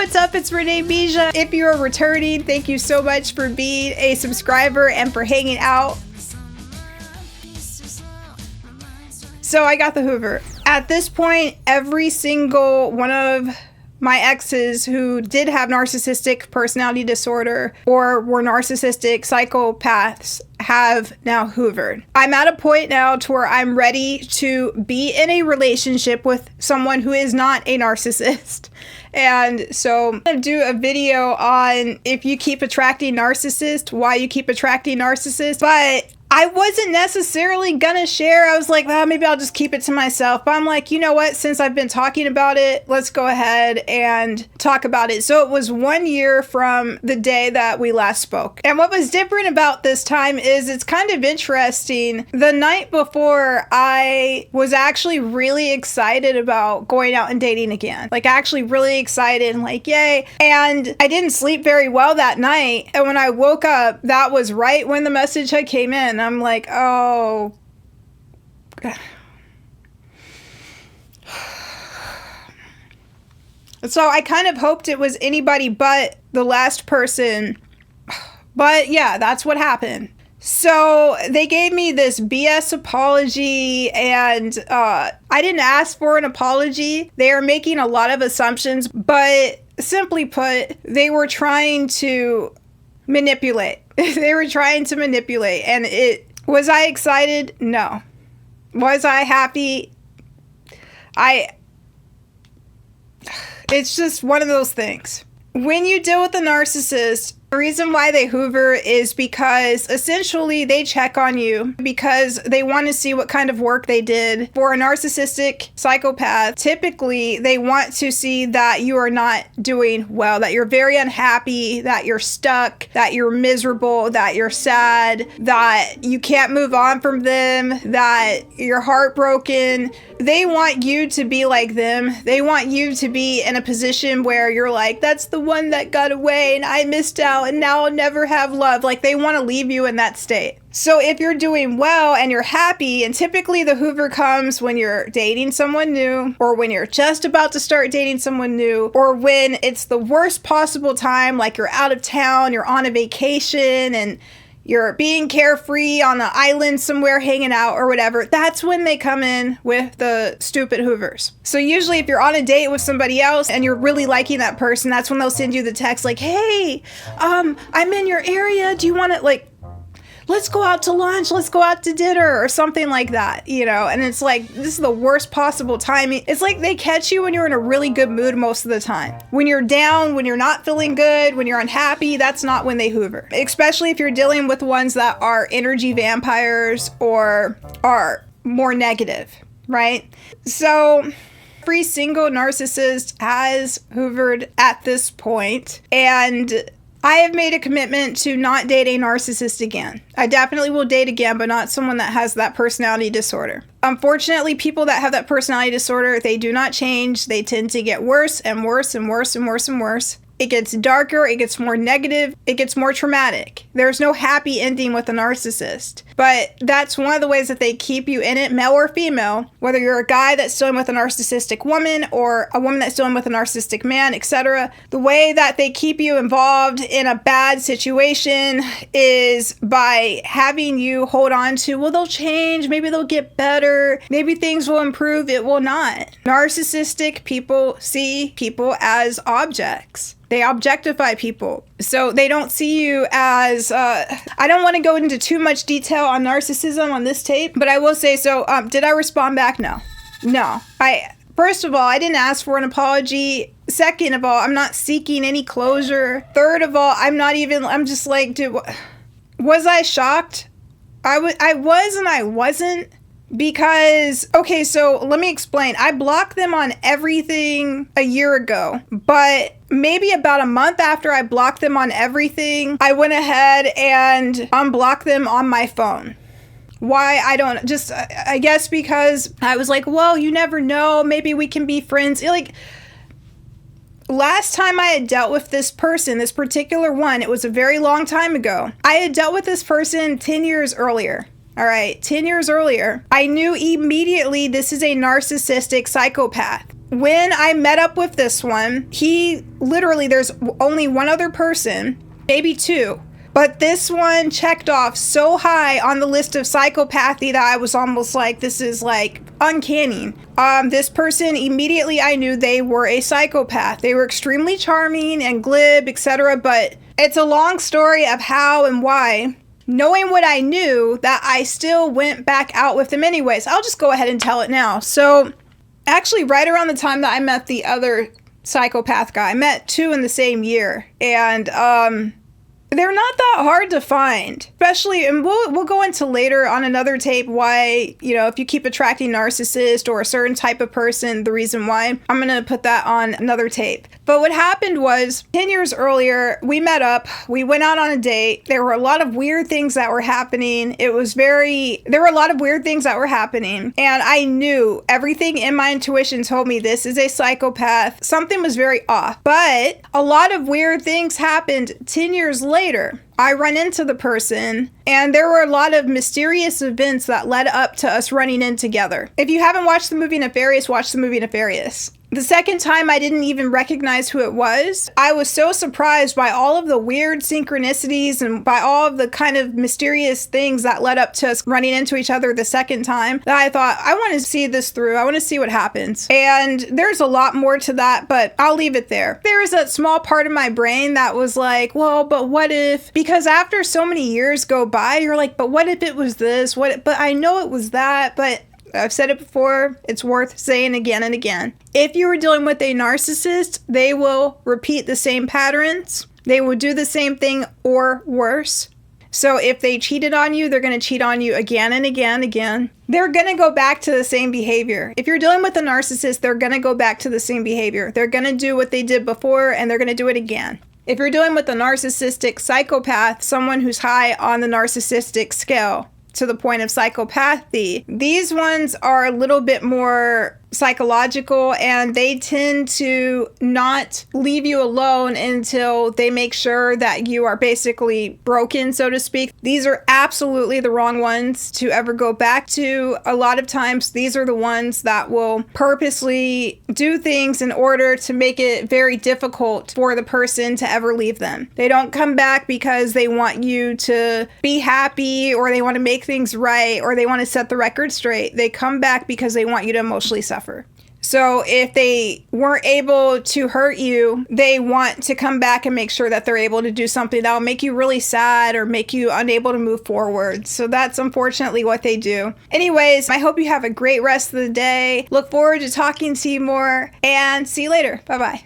what's up? It's Renee Bija. If you're returning, thank you so much for being a subscriber and for hanging out. So I got the Hoover. At this point, every single one of my exes who did have narcissistic personality disorder or were narcissistic psychopaths have now Hoovered. I'm at a point now to where I'm ready to be in a relationship with someone who is not a narcissist. And so I'm going to do a video on if you keep attracting narcissists, why you keep attracting narcissists. But I wasn't necessarily gonna share. I was like, well, maybe I'll just keep it to myself. But I'm like, you know what? Since I've been talking about it, let's go ahead and talk about it. So it was 1 year from the day that we last spoke. And what was different about this time is it's kind of interesting. The night before, I was actually really excited about going out and dating again. Like actually really excited and like, yay. And I didn't sleep very well that night. And when I woke up, that was right when the message had came in. I'm like, oh. So I kind of hoped it was anybody but the last person. But yeah, that's what happened. So they gave me this BS apology and I didn't ask for an apology. They are making a lot of assumptions, but simply put, they were trying to manipulate. They were trying to manipulate. And was I excited? No. Was I happy? It's just one of those things. When you deal with a narcissist, the reason why they Hoover is because essentially they check on you because they want to see what kind of work they did. For a narcissistic psychopath, typically they want to see that you are not doing well, that you're very unhappy, that you're stuck, that you're miserable, that you're sad, that you can't move on from them, that you're heartbroken. They want you to be like them. They want you to be in a position where you're like, that's the one that got away and I missed out and now I'll never have love. Like they want to leave you in that state. So if you're doing well and you're happy, and typically the Hoover comes when you're dating someone new, or when you're just about to start dating someone new, or when it's the worst possible time, like you're out of town, you're on a vacation, and you're being carefree on an island somewhere hanging out or whatever, that's when they come in with the stupid Hoovers. So usually if you're on a date with somebody else and you're really liking that person, that's when they'll send you the text like, hey, I'm in your area. Do you want to like, let's go out to lunch, let's go out to dinner or something like that, you know? And it's like, this is the worst possible timing. It's like they catch you when you're in a really good mood most of the time. When you're down, when you're not feeling good, when you're unhappy, that's not when they Hoover. Especially if you're dealing with ones that are energy vampires or are more negative, right? So every single narcissist has Hoovered at this point, and I have made a commitment to not date a narcissist again. I definitely will date again, but not someone that has that personality disorder. Unfortunately, people that have that personality disorder, they do not change. They tend to get worse and worse and worse and worse and worse. It gets darker, it gets more negative, it gets more traumatic. There's no happy ending with a narcissist. But that's one of the ways that they keep you in it, male or female, whether you're a guy that's dealing with a narcissistic woman or a woman that's dealing with a narcissistic man, etc. The way that they keep you involved in a bad situation is by having you hold on to, well, they'll change, maybe they'll get better, maybe things will improve. It will not. Narcissistic people see people as objects. They objectify people. So they don't see you as, I don't want to go into too much detail on narcissism on this tape, but I will say, so did I respond back? No. First of all, I didn't ask for an apology. Second of all, I'm not seeking any closure. Third of all, I'm just like, dude, was I shocked? I was and I wasn't. Because, okay, so let me explain. I blocked them on everything a year ago, but maybe about a month after I blocked them on everything, I went ahead and unblocked them on my phone. Why? I guess because I was like, well, you never know. Maybe we can be friends. Like, last time I had dealt with this person, this particular one, it was a very long time ago. I had dealt with this person 10 years earlier. All right, 10 years earlier, I knew immediately this is a narcissistic psychopath. when I met up with this one, he literally, there's only one other person, maybe two. But this one checked off so high on the list of psychopathy that I was almost like, this is like uncanny. This person, immediately I knew they were a psychopath. They were extremely charming and glib, etc. But it's a long story of how and why. Knowing what I knew, that I still went back out with them anyways. I'll just go ahead and tell it now. So actually, right around the time that I met the other psychopath guy, I met two in the same year. And they're not that hard to find, especially, and we'll go into later on another tape why, you know, if you keep attracting narcissist or a certain type of person, the reason why. I'm going to put that on another tape. But what happened was 10 years earlier, we met up, we went out on a date. There were a lot of weird things that were happening. There were a lot of weird things that were happening. And I knew everything in my intuition told me this is a psychopath. Something was very off. But a lot of weird things happened 10 years later. I run into the person, and there were a lot of mysterious events that led up to us running in together. If you haven't watched the movie Nefarious, watch the movie Nefarious. The second time, I didn't even recognize who it was. I was so surprised by all of the weird synchronicities and by all of the kind of mysterious things that led up to us running into each other the second time that I thought, I want to see this through. I want to see what happens. And there's a lot more to that, but I'll leave it there. There is a small part of my brain that was like, well, but what if? Because after so many years go by, you're like, but what if it was this? But I know it was that, but I've said it before, it's worth saying again and again. If you are dealing with a narcissist, they will repeat the same patterns. They will do the same thing or worse. So if they cheated on you, they're going to cheat on you again and again and again. They're going to go back to the same behavior. If you're dealing with a narcissist, they're going to go back to the same behavior. They're going to do what they did before, and they're going to do it again. If you're dealing with a narcissistic psychopath, someone who's high on the narcissistic scale, to the point of psychopathy, these ones are a little bit more psychological, and they tend to not leave you alone until they make sure that you are basically broken, so to speak. These are absolutely the wrong ones to ever go back to. A lot of times, these are the ones that will purposely do things in order to make it very difficult for the person to ever leave them. They don't come back because they want you to be happy, or they want to make things right, or they want to set the record straight. They come back because they want you to emotionally suffer. So if they weren't able to hurt you, they want to come back and make sure that they're able to do something that will make you really sad or make you unable to move forward. So that's unfortunately what they do. Anyways, I hope you have a great rest of the day. Look forward to talking to you more, and see you later. Bye-bye.